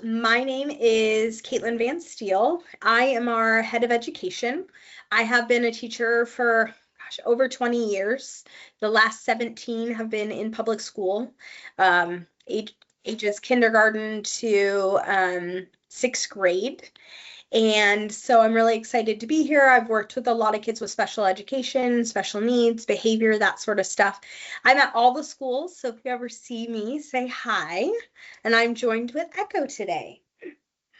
My name is Caitlin Vansteel. I am our head of education. I have been a teacher for, over 20 years. The last 17 have been in public school, um, age, ages kindergarten to sixth grade. And so I'm really excited to be here. I've worked with a lot of kids with special education, special needs, behavior, that sort of stuff. I'm at all the schools, so if you ever see me, say hi. And I'm joined with Echo today.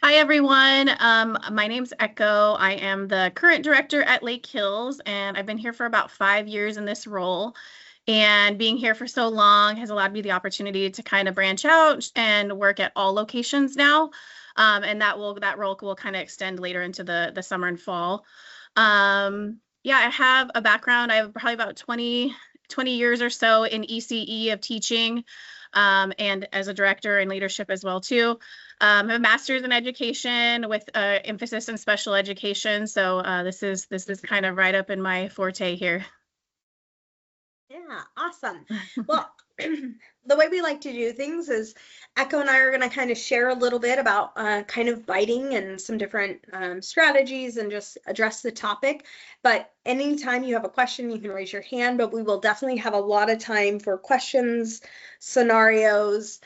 Hi, everyone. My name's Echo. I am the current director at Lake Hills, and I've been here for about 5 years in this role. And being here for so long has allowed me the opportunity to kind of branch out and work at all locations now. And that role will kind of extend later into the summer and fall. Yeah, I have a background. I have probably about 20 years or so in ECE of teaching, and as a director and leadership as well too. I have a master's in education with emphasis in special education. So this is kind of right up in my forte here. Yeah, awesome. Well, the way we like to do things is Echo and I are going to kind of share a little bit about kind of biting and some different strategies and just address the topic. But anytime you have a question, you can raise your hand, but we will definitely have a lot of time for questions, scenarios.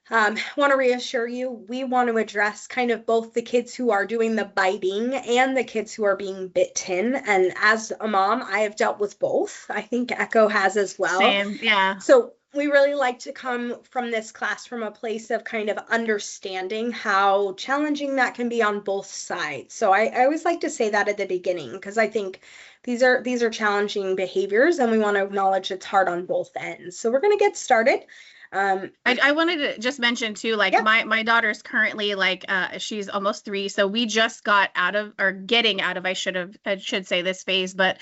Want to reassure you, we want to address kind of both the kids who are doing the biting and the kids who are being bitten. And as a mom, I have dealt with both. I think Echo has as well. Same, yeah. So we really like to come from this class from a place of kind of understanding how challenging that can be on both sides. So I always like to say that at the beginning, because I think these are challenging behaviors and we want to acknowledge it's hard on both ends. So we're going to get started. I wanted to just mention too, like, yeah. my daughter's currently like she's almost 3, so we just got out of, or getting out of, I should say, this phase, but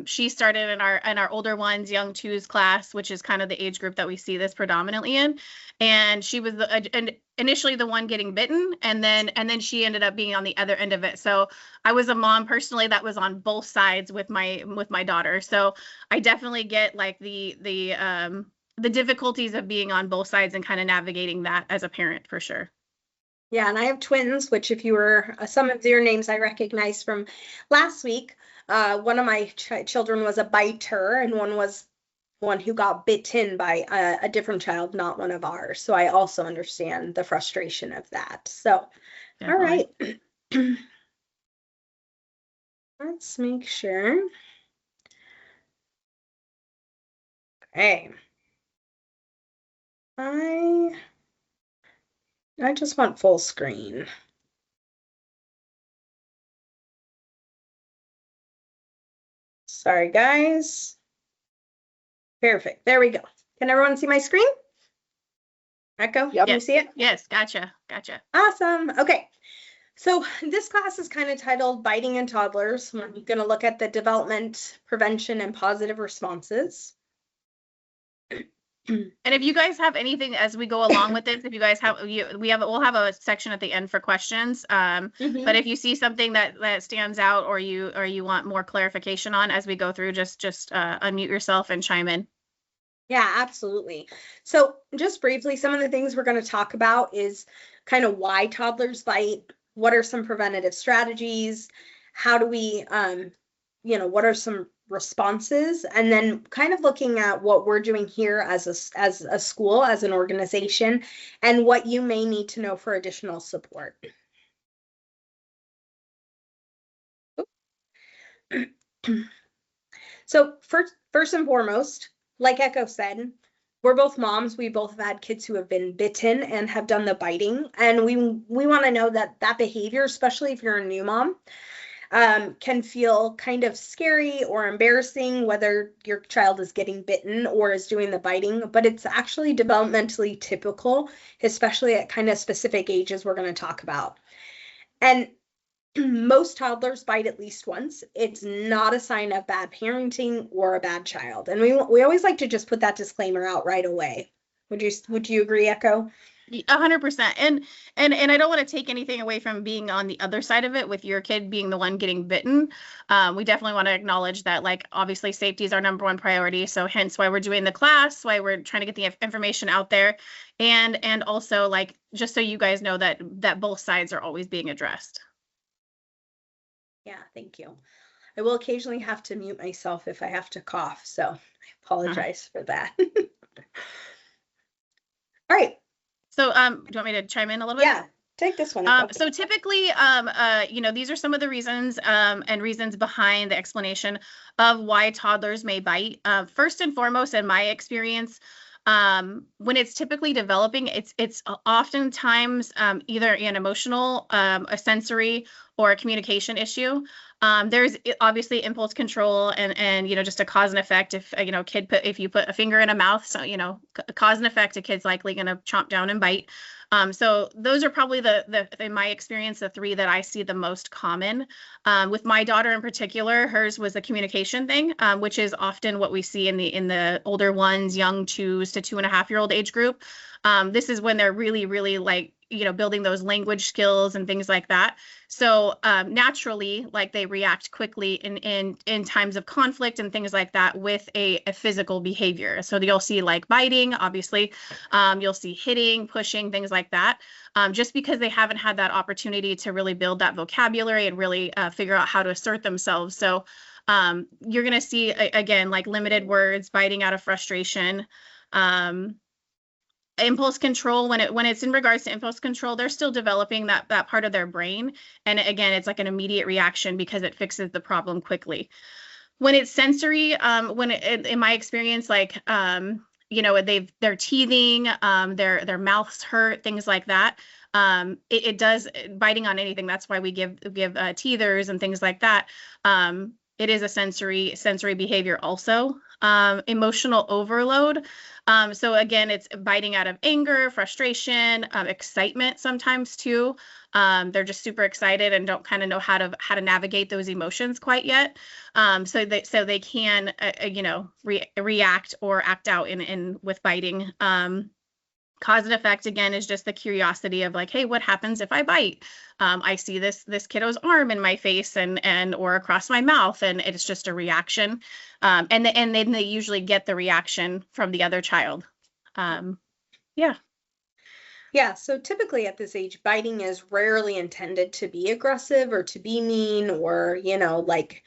she started in our older ones, young twos class, which is kind of the age group that we see this predominantly in, and she was initially the one getting bitten, and then she ended up being on the other end of it. So I was a mom personally that was on both sides with my daughter, so I definitely get like the difficulties of being on both sides and kind of navigating that as a parent, for sure. Yeah, and I have twins, which if you were some of their names I recognize from last week. One of my children was a biter, and one was one who got bitten by a different child, not one of ours. So I also understand the frustration of that. So, Definitely. All right. Let's make sure. Okay. I just want full screen. Sorry, guys. Perfect. There we go. Can everyone see my screen? Echo? Yep. Can you see it? Yes. Gotcha. Awesome. Okay. So this class is kind of titled Biting in Toddlers. We're going to look at the development, prevention, and positive responses. And if you guys have anything as we go along with this, if you guys have, we'll have a section at the end for questions. But if you see something that stands out, or you want more clarification on as we go through, just unmute yourself and chime in. Yeah, absolutely. So just briefly, some of the things we're going to talk about is kind of why toddlers bite. What are some preventative strategies? How do we, what are some responses? And then kind of looking at what we're doing here as a school, as an organization, and what you may need to know for additional support. So first and foremost, like Echo said, we're both moms. We both have had kids who have been bitten and have done the biting. And we want to know that behavior, especially if you're a new mom, can feel kind of scary or embarrassing, whether your child is getting bitten or is doing the biting, but it's actually developmentally typical, especially at kind of specific ages we're going to talk about. And most toddlers bite at least once. It's not a sign of bad parenting or a bad child. And we always like to just put that disclaimer out right away. Would you agree, Echo? 100%. And I don't want to take anything away from being on the other side of it with your kid being the one getting bitten. We definitely want to acknowledge that, like, obviously safety is our number one priority. So hence why we're doing the class, why we're trying to get the information out there. And also, like, just so you guys know that both sides are always being addressed. Yeah, thank you. I will occasionally have to mute myself if I have to cough, so I Uh, apologize for that. All right. So, do you want me to chime in a little bit? Yeah, take this one, Echo. So typically, these are some of the reasons and reasons behind the explanation of why toddlers may bite. First and foremost, in my experience, when it's typically developing, it's oftentimes either an emotional, a sensory, or a communication issue. There's obviously impulse control and just a cause and effect. If if you put a finger in a mouth, so cause and effect, a kid's likely going to chomp down and bite. So those are probably in my experience, the three that I see the most common. With my daughter in particular, hers was a communication thing, which is often what we see in the older ones, young 2s to 2.5-year-old age group. This is when they're really, really like, building those language skills and things like that. So naturally, like, they react quickly in times of conflict and things like that with a physical behavior. So you'll see like biting, obviously, you'll see hitting, pushing, things like that, just because they haven't had that opportunity to really build that vocabulary and really figure out how to assert themselves. So you're going to see, again, like limited words, biting out of frustration. Impulse control, when it's in regards to impulse control, they're still developing that part of their brain, and again, it's like an immediate reaction because it fixes the problem quickly. When it's sensory, in my experience, like they're teething, their mouths hurt, things like that. It does, biting on anything. That's why we give teethers and things like that. It is a sensory behavior also. Emotional overload. So again, it's biting out of anger, frustration, excitement sometimes too. They're just super excited and don't kind of know how to navigate those emotions quite yet. So they can react or act out in with biting. Cause and effect, again, is just the curiosity of like, hey, what happens if I bite? I see this kiddo's arm in my face and or across my mouth, and it's just a reaction. And then they usually get the reaction from the other child. Yeah. Yeah, so typically at this age, biting is rarely intended to be aggressive or to be mean or, like,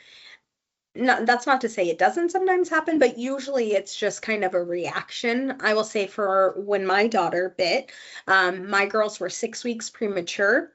that's not to say it doesn't sometimes happen, but usually it's just kind of a reaction. I will say for when my daughter bit, my girls were 6 weeks premature.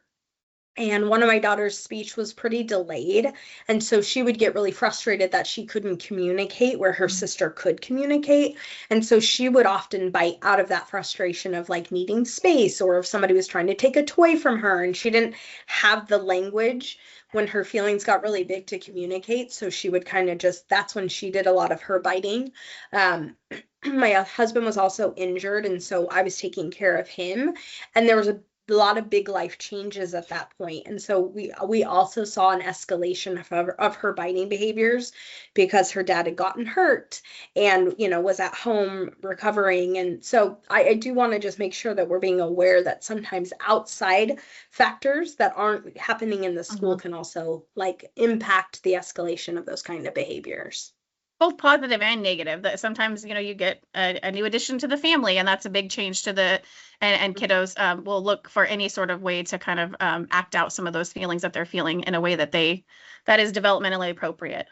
And one of my daughter's speech was pretty delayed. And so she would get really frustrated that she couldn't communicate where her sister could communicate. And so she would often bite out of that frustration of like needing space, or if somebody was trying to take a toy from her and she didn't have the language when her feelings got really big to communicate. So she would kind of that's when she did a lot of her biting. My husband was also injured, and so I was taking care of him. And there was a lot of big life changes at that point. And so we also saw an escalation of her biting behaviors because her dad had gotten hurt and, was at home recovering. And so I do want to just make sure that we're being aware that sometimes outside factors that aren't happening in the school can also like impact the escalation of those kind of behaviors. Both positive and negative. That sometimes you get a new addition to the family, and that's a big change to and kiddos will look for any sort of way to kind of act out some of those feelings that they're feeling in a way that is developmentally appropriate.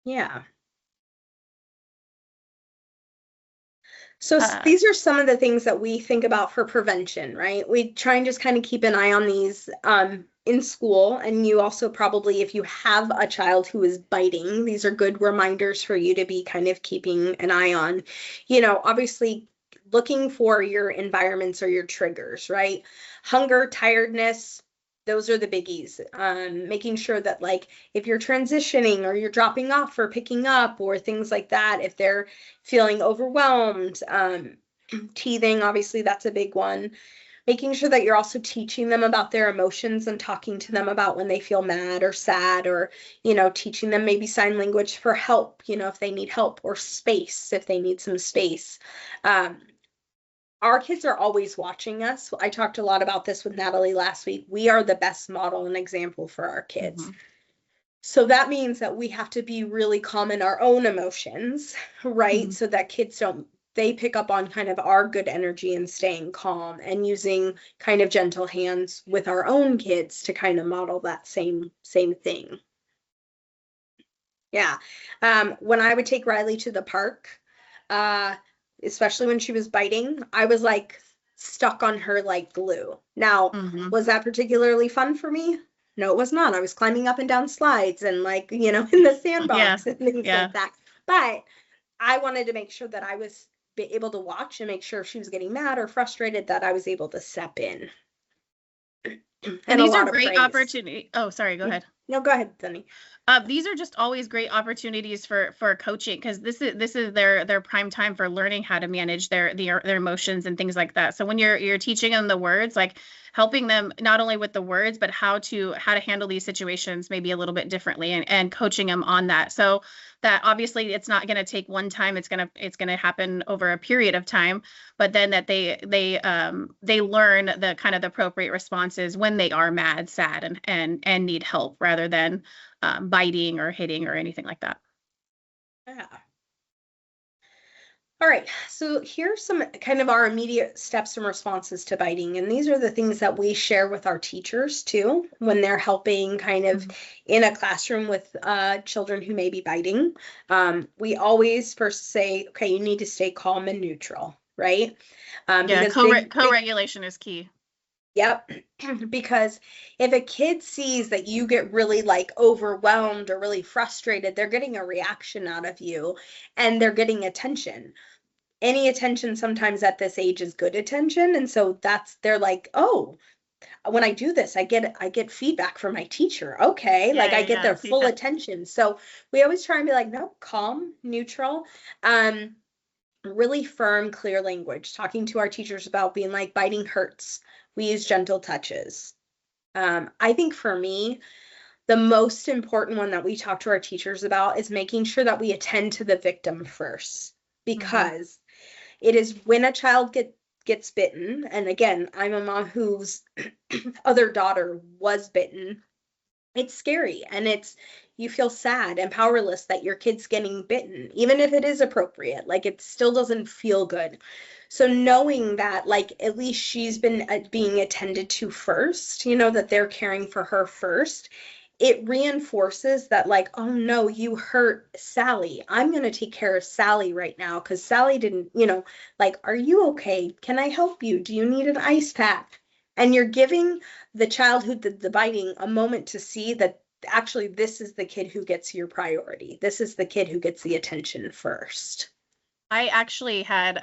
Yeah. So these are some of the things that we think about for prevention, right? We try and just kind of keep an eye on these in school. And you also probably, if you have a child who is biting, these are good reminders for you to be kind of keeping an eye on. Obviously looking for your environments or your triggers, right? Hunger, tiredness, those are the biggies. Making sure that like if you're transitioning or you're dropping off or picking up or things like that, if they're feeling overwhelmed, teething, obviously that's a big one. Making sure that you're also teaching them about their emotions and talking to them about when they feel mad or sad, or, teaching them maybe sign language for help, if they need help, or space, if they need some space. our kids are always watching us. I talked a lot about this with Natalie last week. We are the best model and example for our kids. Mm-hmm. So that means that we have to be really calm in our own emotions, right? Mm-hmm. So that kids don't, they pick up on kind of our good energy and staying calm and using kind of gentle hands with our own kids to kind of model that same thing. Yeah. When I would take Riley to the park, uh, especially when she was biting, I was like stuck on her like glue. Now, Mm-hmm. was that particularly fun for me? No, it was not. I was climbing up and down slides and like, in the Yeah. sandbox and things Yeah. like that. But I wanted to make sure that I was able to watch and make sure if she was getting mad or frustrated that I was able to step in. And And a these are lot of great praise. opportunity. Oh, sorry, go ahead. No, go ahead, Sunny. These are just always great opportunities for coaching because this is their prime time for learning how to manage their emotions and things like that. So when you're teaching them the words, like helping them not only with the words but how to handle these situations maybe a little bit differently and coaching them on that. So that obviously it's not going to take one time. It's gonna happen over a period of time, but then that they learn the kind of the appropriate responses when they are mad, sad, and need help rather than biting or hitting or anything like that. Yeah. All right, so here's some kind of our immediate steps and responses to biting. And these are the things that we share with our teachers too when they're helping kind of Mm-hmm. in a classroom with children who may be biting. We always first say, okay, you need to stay calm and neutral, right? Yeah, Because big, co-regulation is key. yep. Because if a kid sees that you get really like overwhelmed or really frustrated, they're getting a reaction out of you and they're getting attention. Any attention sometimes at this age is good attention, and so that's they're like, oh, when I do this I get feedback from my teacher, okay, like Yeah, I get yeah, their full yeah. attention. So we always try and be like, no, calm, neutral, um really firm, clear language, talking to our teachers about being like, biting hurts, we use gentle touches. I think for me, the most important one that we talk to our teachers about is making sure that we attend to the victim first, Mm-hmm. because it is when a child gets bitten, and again, I'm a mom whose other daughter was bitten. It's scary and you feel sad and powerless that your kid's getting bitten, even if it is appropriate. Like it still doesn't feel good. So knowing that, like at least she's been being attended to first, that they're caring for her first, it reinforces that, like, oh no, you hurt Sally. I'm going to take care of Sally right now because Sally didn't, like, are you okay? Can I help you? Do you need an ice pack? And you're giving the child who did the biting a moment to see that actually this is the kid who gets your priority. This is the kid who gets the attention first. I actually had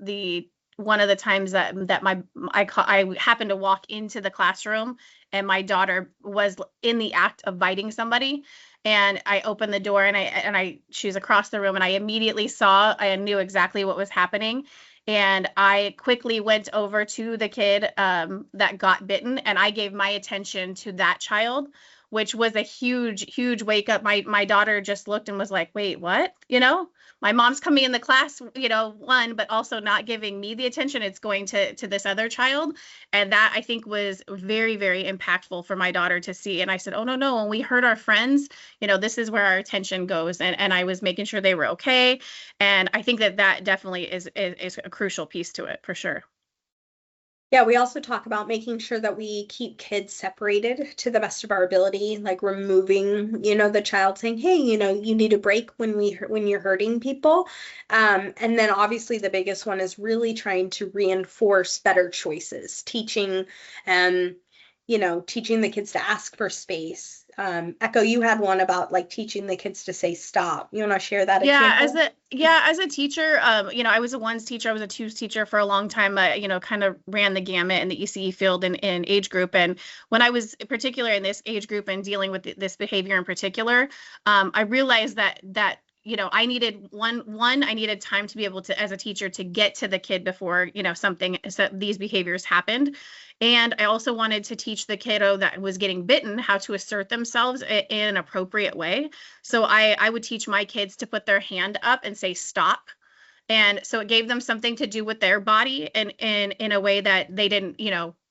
the one of the times that I happened to walk into the classroom and my daughter was in the act of biting somebody, and I opened the door and I she was across the room and I immediately saw, I knew exactly what was happening, and I quickly went over to the kid that got bitten and I gave my attention to that child, which was a huge wake up. My daughter just looked and was like, wait, what? My mom's coming in the class, one, but also not giving me the attention it's going to this other child. And that I think was very, very impactful for my daughter to see. And I said, oh, no, when we hurt our friends, this is where our attention goes. And I was making sure they were okay. And I think that definitely is a crucial piece to it for sure. Yeah, we also talk about making sure that we keep kids separated to the best of our ability, like removing, the child saying, "Hey, you need a break when you're hurting people." And then obviously the biggest one is really trying to reinforce better choices, um, teaching the kids to ask for space. Echo, you had one about like teaching the kids to say stop. You want to share that example? As a teacher, I was a ones teacher, I was a twos teacher for a long time. Kind of ran the gamut in the ECE field in age group. And when I was particular in this age group and dealing with this behavior in particular, I realized that I needed I needed time to be able to, as a teacher, to get to the kid before, these behaviors happened. And I also wanted to teach the kiddo that was getting bitten how to assert themselves in an appropriate way. So I would teach my kids to put their hand up and say stop. And so it gave them something to do with their body and in a way that they didn't,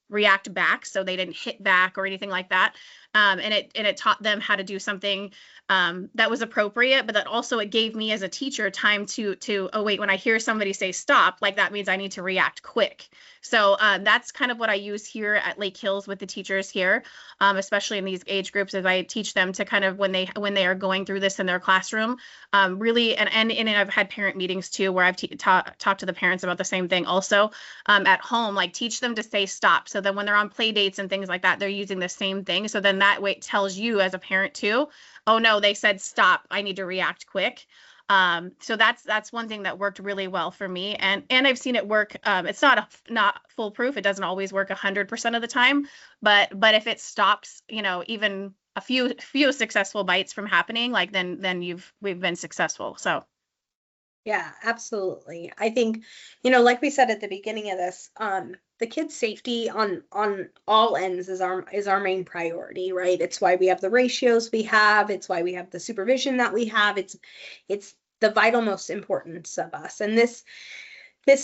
react back. So they didn't hit back or anything like that. And it taught them how to do something that was appropriate, but that also it gave me as a teacher time to oh wait, when I hear somebody say stop, like that means I need to react quick. So that's kind of what I use here at Lake Hills with the teachers here, especially in these age groups, as I teach them to kind of when they are going through this in their classroom, really, and I've had parent meetings too where I've talked to the parents about the same thing also at home, like teach them to say stop. So then when they're on play dates and things like that, they're using the same thing. So then that way it tells you as a parent too, oh no, they said stop, I need to react quick. So that's one thing that worked really well for me, and I've seen it work. It's not foolproof. It doesn't always work 100% of the time, but if it stops, even a few successful bites from happening, like then we've been successful. So Yeah, absolutely. I think, like we said at the beginning of this, the kids' safety on all ends is our main priority, right? It's why we have the ratios we have. It's why we have the supervision that we have. It's the vital most importance of us. And this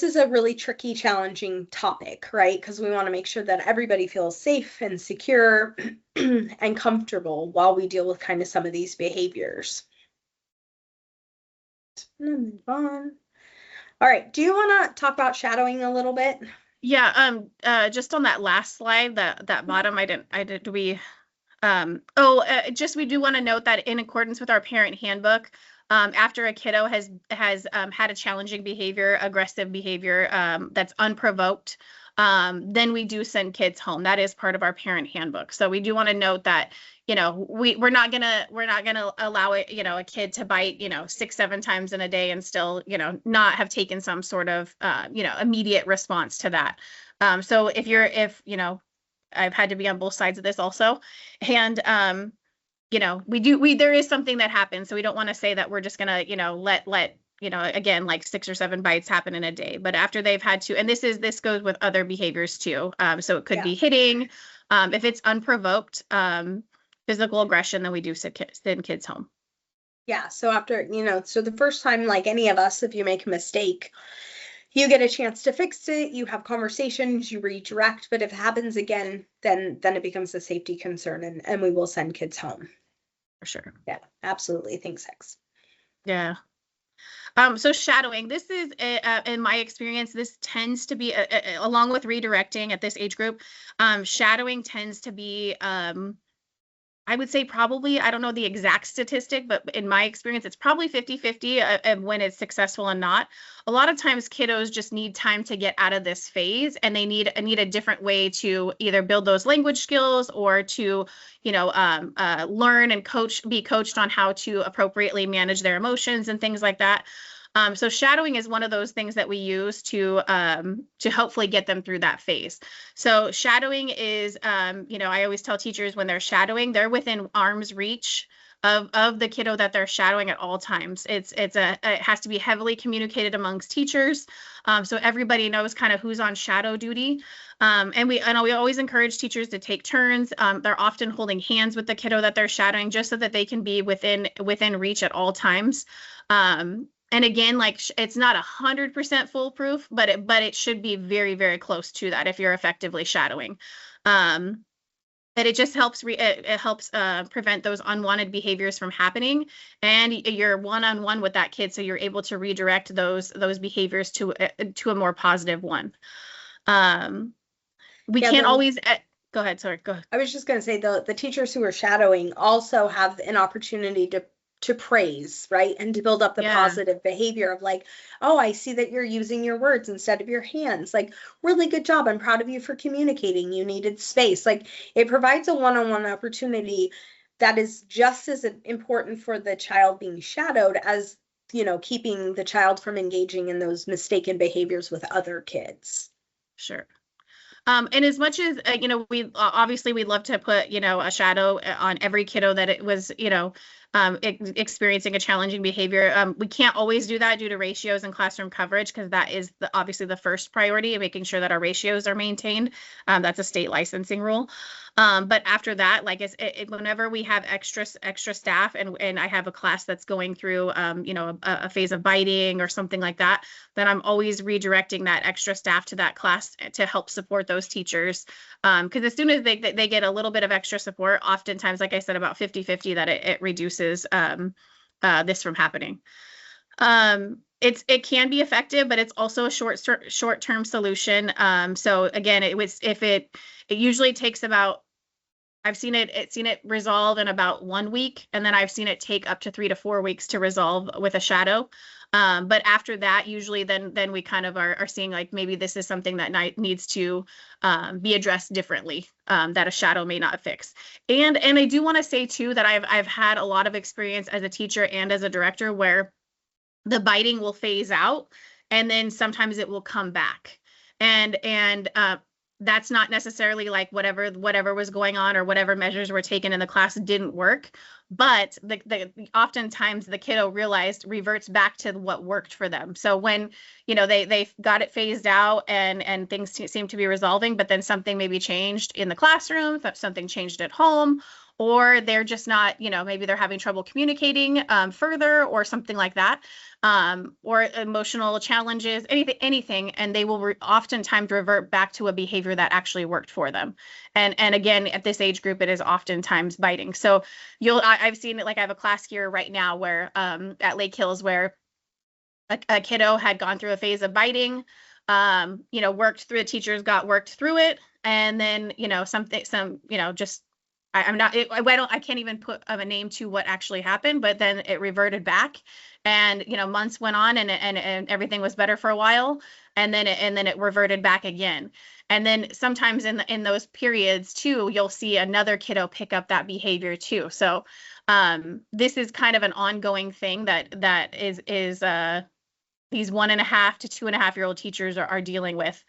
is a really tricky, challenging topic, right? Because we want to make sure that everybody feels safe and secure and comfortable while we deal with kind of some of these behaviors. Move on. All right. Do you want to talk about shadowing a little bit? yeah, just on that last slide, that bottom, just we do want to note that in accordance with our parent handbook, after a kiddo has had a challenging behavior, aggressive behavior, that's unprovoked, then we do send kids home. That is part of our parent handbook. So we do want to note that, we're not gonna allow it, a kid to bite, 6-7 times in a day and still, not have taken some sort of, immediate response to that. So I've had to be on both sides of this also. And, there is something that happens. So we don't want to say that we're just gonna, let again, like 6 or 7 bites happen in a day, but after they've had to, and this goes with other behaviors too. So it could be hitting, if it's unprovoked, physical aggression, then we do send kids home. Yeah. So after, so the first time, like any of us, if you make a mistake, you get a chance to fix it, you have conversations, you redirect, but if it happens again, then it becomes a safety concern, and we will send kids home. For sure. Yeah, absolutely. Thanks, Hex. Yeah. So shadowing, this is, in my experience, this tends to be, along with redirecting at this age group, shadowing tends to be, I would say probably, I don't know the exact statistic, but in my experience, it's probably 50-50 when it's successful and not. A lot of times kiddos just need time to get out of this phase, and they need a different way to either build those language skills or to, learn and be coached on how to appropriately manage their emotions and things like that. So shadowing is one of those things that we use to hopefully get them through that phase. So shadowing is, I always tell teachers when they're shadowing, they're within arm's reach of the kiddo that they're shadowing at all times. It has to be heavily communicated amongst teachers, so everybody knows kind of who's on shadow duty. And we always encourage teachers to take turns. They're often holding hands with the kiddo that they're shadowing just so that they can be within reach at all times. And again, like it's not 100% foolproof, but it should be very, very close to that if you're effectively shadowing. But it just helps prevent those unwanted behaviors from happening, and you're one-on-one with that kid, so you're able to redirect those behaviors to a more positive one. We can't always. Go ahead. Sorry. Go ahead. I was just going to say the teachers who are shadowing also have an opportunity to praise, right? And to build up the positive behavior of like, oh, I see that you're using your words instead of your hands. Like, really good job. I'm proud of you for communicating. You needed space. Like, it provides a one-on-one opportunity that is just as important for the child being shadowed as, keeping the child from engaging in those mistaken behaviors with other kids. Sure. And as much as, we obviously we'd love to put, a shadow on every kiddo that it was, experiencing a challenging behavior. We can't always do that due to ratios and classroom coverage, because that is obviously the first priority, making sure that our ratios are maintained. That's a state licensing rule. But after that, like whenever we have extra staff, and I have a class that's going through, a phase of biting or something like that, then I'm always redirecting that extra staff to that class to help support those teachers. Because as soon as they get a little bit of extra support, oftentimes, like I said, about 50-50, that it reduces this from happening. It can be effective, but it's also a short-term solution. So again, it usually takes about, I've seen it resolve in about 1 week, and then I've seen it take up to 3 to 4 weeks to resolve with a shadow. But after that, usually then we kind of are seeing like maybe this is something that needs to be addressed differently, that a shadow may not fix. And I do want to say too that I've had a lot of experience as a teacher and as a director where the biting will phase out, and then sometimes it will come back. And that's not necessarily like whatever was going on or whatever measures were taken in the class didn't work, but oftentimes the kiddo reverts back to what worked for them. So when they got it phased out and things seem to be resolving, but then something maybe changed in the classroom, something changed at home, or they're just not, maybe they're having trouble communicating further or something like that, or emotional challenges, anything, and they will oftentimes revert back to a behavior that actually worked for them. And again, at this age group, it is oftentimes biting. So I've seen it, like I have a class here right now where at Lake Hills where a kiddo had gone through a phase of biting, worked through, the teachers got worked through it, and then just I can't even put a name to what actually happened, but then it reverted back, and months went on, and everything was better for a while, and then it reverted back again. And then sometimes in those periods too, you'll see another kiddo pick up that behavior too. So this is kind of an ongoing thing that is these 1.5 to 2.5-year-old teachers are dealing with.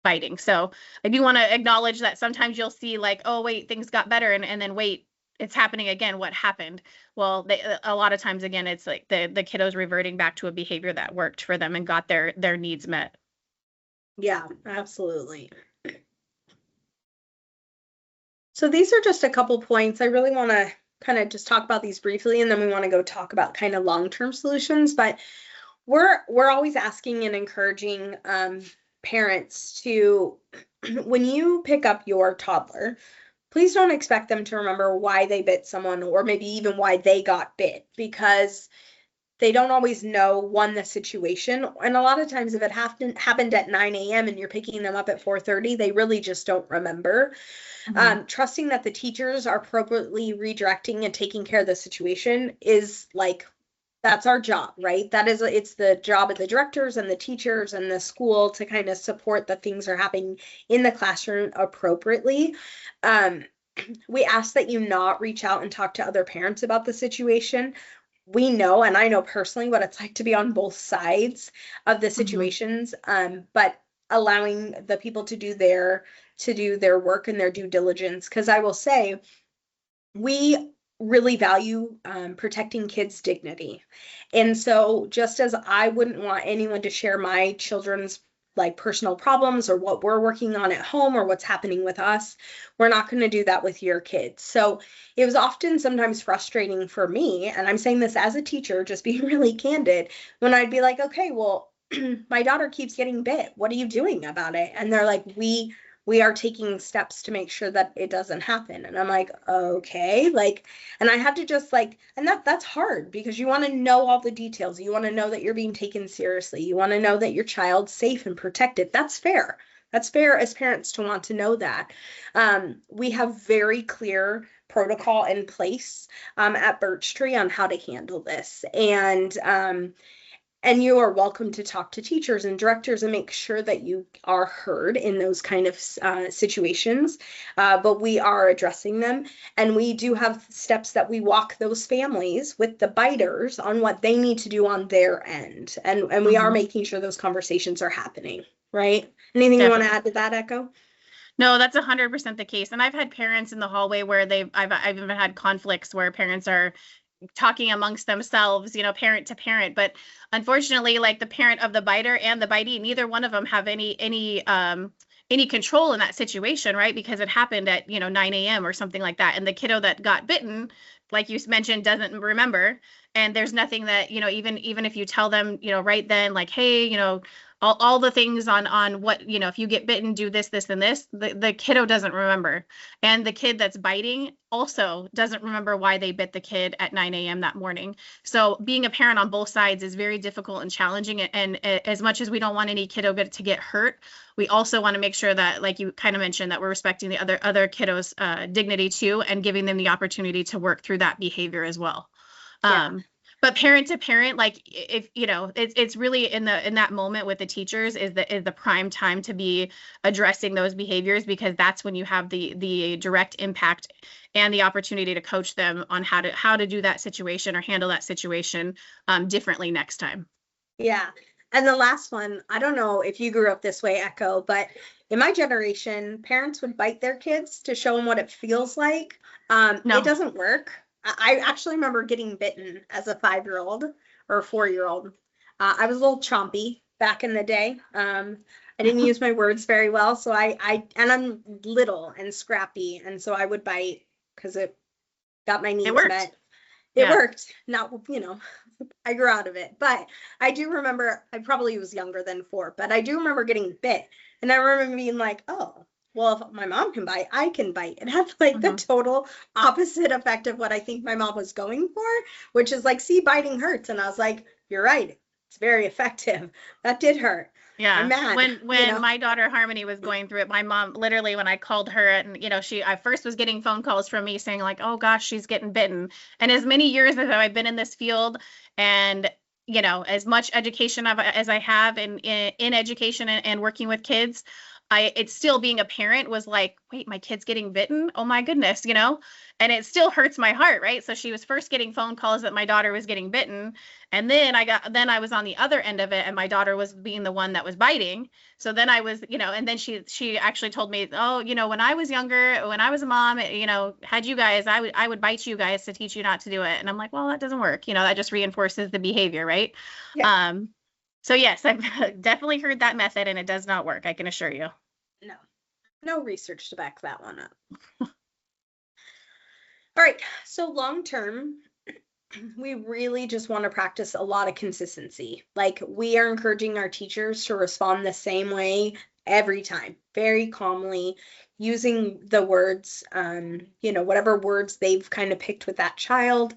Biting. So I do want to acknowledge that sometimes you'll see like, oh wait, things got better, and then wait, it's happening again. What happened? Well, a lot of times again, it's like the kiddos reverting back to a behavior that worked for them and got their needs met. Yeah, absolutely. So these are just a couple points. I really want to kind of just talk about these briefly, and then we want to go talk about kind of long-term solutions. But we're always asking and encouraging parents to, when you pick up your toddler, please don't expect them to remember why they bit someone, or maybe even why they got bit, because they don't always know, the situation. And a lot of times if it happened at 9 a.m. and you're picking them up at 4:30, they really just don't remember. Mm-hmm. Trusting that the teachers are appropriately redirecting and taking care of the situation is like, that's our job, right? It's the job of the directors and the teachers and the school to kind of support that things are happening in the classroom appropriately. We ask that you not reach out and talk to other parents about the situation. We know, and I know personally, what it's like to be on both sides of the situations, but allowing the people to do their work and their due diligence. Because I will say, we really value protecting kids' dignity. And so just as I wouldn't want anyone to share my children's like personal problems or what we're working on at home or what's happening with us, we're not going to do that with your kids. So it was often sometimes frustrating for me, and I'm saying this as a teacher, just being really candid, when I'd be like, okay, well, my daughter keeps getting bit. What are you doing about it? And they're like, we are taking steps to make sure that it doesn't happen. And I'm like, okay, like, and I had to just like, and that's hard, because you want to know all the details. You want to know that you're being taken seriously. You want to know that your child's safe and protected. That's fair. That's fair as parents to want to know that. We have very clear protocol in place at Birch Tree on how to handle this. And you are welcome to talk to teachers and directors and make sure that you are heard in those kind of situations. But we are addressing them. And we do have steps that we walk those families with the biters on what they need to do on their end. And we are making sure those conversations are happening, right? Anything you want to add to that, Echo? No, that's 100% the case. And I've had parents in the hallway where I've even had conflicts where parents are talking amongst themselves, parent to parent. But unfortunately, like the parent of the biter and the bitee, neither one of them have any control in that situation, right? Because it happened at 9 a.m. or something like that, and the kiddo that got bitten, like you mentioned, doesn't remember. And there's nothing that even if you tell them right then, like, hey, all the things on what if you get bitten, do this and this, the kiddo doesn't remember. And the kid that's biting also doesn't remember why they bit the kid at 9 a.m. that morning. So being a parent on both sides is very difficult and challenging. And as much as we don't want any kiddo to get hurt, we also want to make sure that, like you kind of mentioned, that we're respecting the other kiddos' dignity too, and giving them the opportunity to work through that behavior as well. Yeah. But parent to parent, like if it's really in that moment with the teachers is the prime time to be addressing those behaviors, because that's when you have the direct impact and the opportunity to coach them on how to do that situation or handle that situation differently next time. Yeah. And the last one, I don't know if you grew up this way, Echo, but in my generation, parents would bite their kids to show them what it feels like. It No, doesn't work. I actually remember getting bitten as a 5-year-old or a 4-year-old. I was a little chompy back in the day. I didn't use my words very well, so and I'm little and scrappy, and so I would bite because it got my it needs worked. met. It Yeah. worked. Not, I grew out of it. But I do remember, I probably was younger than 4, but I do remember getting bit. And I remember being like, oh, well, if my mom can bite, I can bite. It had like the Mm-hmm. total opposite effect of what I think my mom was going for, which is like, see, biting hurts. And I was like, you're right. It's very effective. That did hurt. I'm Yeah. mad, When my daughter Harmony was going through it, my mom literally, when I called her, and I first was getting phone calls from me saying like, "Oh gosh, she's getting bitten." And as many years as I've been in this field, and as much education as I have in education and working with kids, it's still, being a parent was like, "Wait, my kid's getting bitten? Oh my goodness," and it still hurts my heart, right? So she was first getting phone calls that my daughter was getting bitten, and then I was on the other end of it, and my daughter was being the one that was biting. So then I was, and then she actually told me, "Oh, when I was younger, when I was a mom, had you guys, I would bite you guys to teach you not to do it." And I'm like, "Well, that doesn't work. That just reinforces the behavior, right?" yeah, Um, so yes, I've definitely heard that method, and it does not work, I can assure you. no, no research to back that one up. All right. So long term, we really just want to practice a lot of consistency. Like we are encouraging our teachers to respond the same way every time, very calmly, using the words, whatever words they've kind of picked with that child,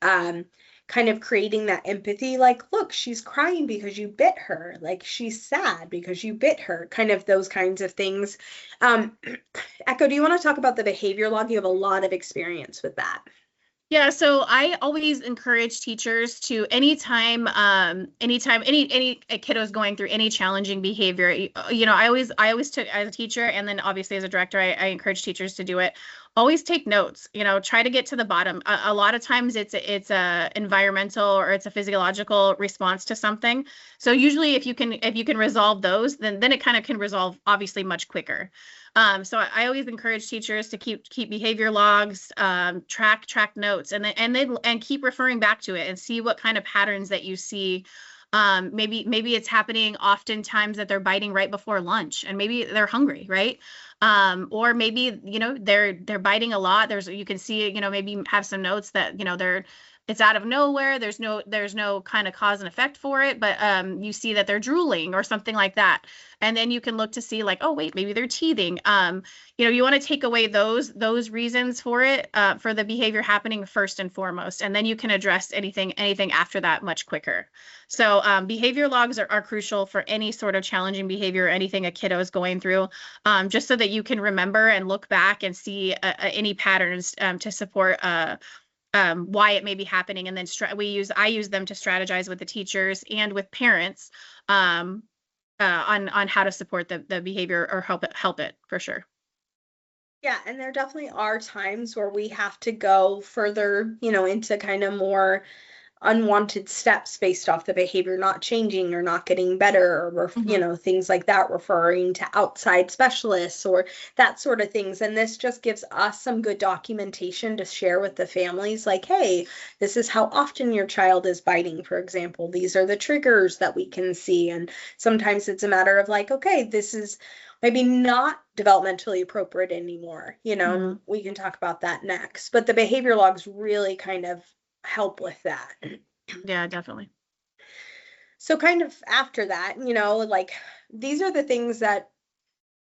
um, kind of creating that empathy. Like, look, she's crying because you bit her. Like she's sad because you bit her. Kind of those kinds of things. Um, Echo, do you want to talk about the behavior log? You have a lot of experience with that. Yeah, so I always encourage teachers to, anytime any kiddo is going through any challenging behavior, I always took, as a teacher, and then obviously as a director, I encourage teachers to do it. Always take notes. Try to get to the bottom. A lot of times it's a environmental or it's a physiological response to something. So usually if you can resolve those, then it kind of can resolve obviously much quicker. So I always encourage teachers to keep behavior logs, track notes, and keep referring back to it and see what kind of patterns that you see. Maybe it's happening oftentimes that they're biting right before lunch, and maybe they're hungry, right? Or maybe they're biting a lot. You can see, maybe have some notes that it's out of nowhere. There's no kind of cause and effect for it, but you see that they're drooling or something like that. And then you can look to see like, oh wait, maybe they're teething. You want to take away those reasons for it, for the behavior happening first and foremost, and then you can address anything after that much quicker. So behavior logs are crucial for any sort of challenging behavior or anything a kiddo is going through, just so that you can remember and look back and see any patterns to support why it may be happening. And then I use them to strategize with the teachers and with parents, on how to support the behavior or help it for sure. Yeah, and there definitely are times where we have to go further, into kind of more unwanted steps based off the behavior not changing or not getting better, or things like that, referring to outside specialists or that sort of things. And this just gives us some good documentation to share with the families, like, hey, this is how often your child is biting, for example. These are the triggers that we can see. And sometimes it's a matter of like, okay, this is maybe not developmentally appropriate anymore. We can talk about that next. But the behavior logs really kind of help with that. Yeah, definitely. So kind of after that, like these are the things that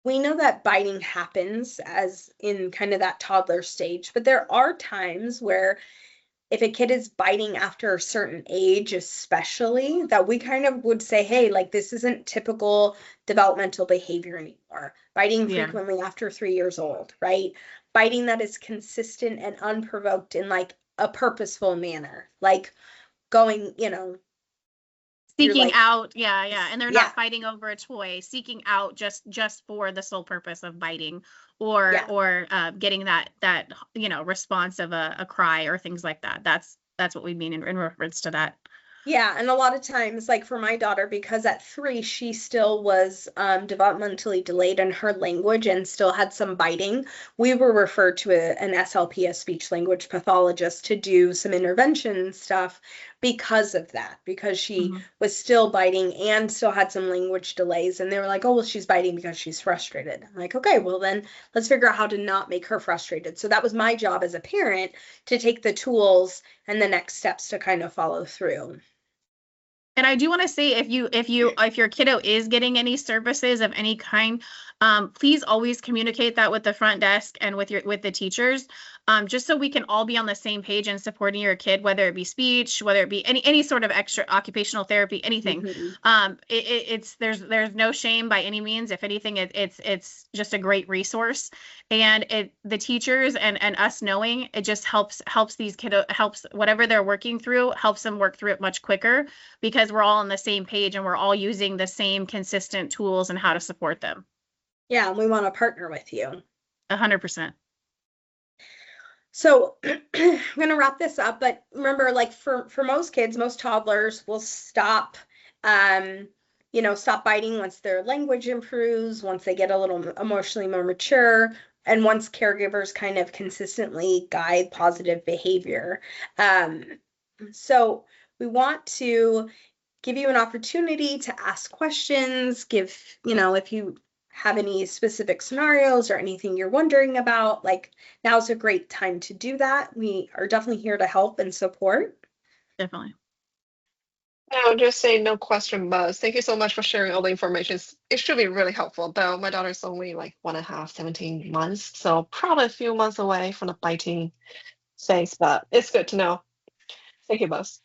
we know that biting happens as in kind of that toddler stage, but there are times where if a kid is biting after a certain age, especially, that we kind of would say, hey, like this isn't typical developmental behavior anymore. Biting Yeah. frequently after 3 years old, right? Biting that is consistent and unprovoked in like a purposeful manner, like going, you're Seeking like, out, yeah, and they're yeah, not fighting over a toy, seeking out just for the sole purpose of biting, or yeah. getting that response of a cry or things like that. That's what we mean in reference to that. Yeah, and a lot of times, like for my daughter, because at 3, she still was developmentally delayed in her language and still had some biting, we were referred to an SLP, a speech language pathologist, to do some intervention stuff because of that, because she Mm-hmm. was still biting and still had some language delays. And they were like, oh, well, she's biting because she's frustrated. I'm like, okay, well, then let's figure out how to not make her frustrated. So that was my job as a parent, to take the tools and the next steps to kind of follow through. And I do want to say, if your kiddo is getting any services of any kind, please always communicate that with the front desk and with the teachers, just so we can all be on the same page and supporting your kid, whether it be speech, whether it be any sort of extra occupational therapy, anything. There's no shame by any means. If anything, it's just a great resource, and the teachers and us knowing it just helps these helps whatever they're working through, helps them work through it much quicker, because we're all on the same page and we're all using the same consistent tools and how to support them. Yeah, and we want to partner with you. 100%. So I'm going to wrap this up, but remember, like for most kids, most toddlers will stop, stop biting once their language improves, once they get a little emotionally more mature, and once caregivers kind of consistently guide positive behavior. So we want to give you an opportunity to ask questions, if you have any specific scenarios or anything you're wondering about, like now's a great time to do that. We are definitely here to help and support. Definitely. I would just say no question, Buzz. Thank you so much for sharing all the information. It should be really helpful, though my daughter's only like 1.5, 17 months, so probably a few months away from the biting phase, but it's good to know. Thank you, Buzz.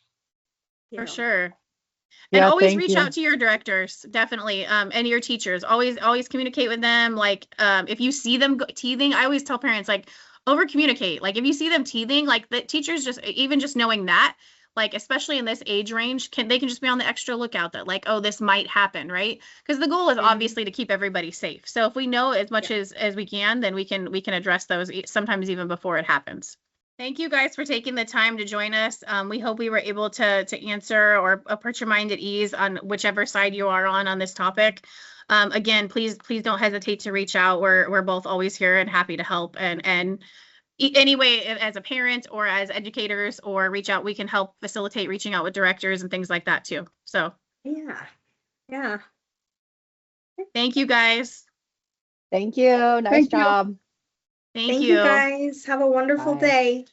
For sure. And Yeah, always thank reach you. out to your directors, definitely, and your teachers. Always communicate with them. Like, if you see them teething, I always tell parents, like, over communicate. Like, if you see them teething, like the teachers, just knowing that, like, especially in this age range, they can just be on the extra lookout that, like, oh, this might happen, right? Because the goal is obviously to keep everybody safe. So if we know as much as we can, then we can address those sometimes even before it happens. Thank you guys for taking the time to join us. We hope we were able to answer or put your mind at ease on whichever side you are on this topic. Again, please don't hesitate to reach out. We're both always here and happy to help. And anyway, as a parent or as educators, or reach out, we can help facilitate reaching out with directors and things like that too. So yeah. Thank you guys. Thank you. Nice Thank you. job. Thank Thank you. you guys. Have a wonderful Bye. day.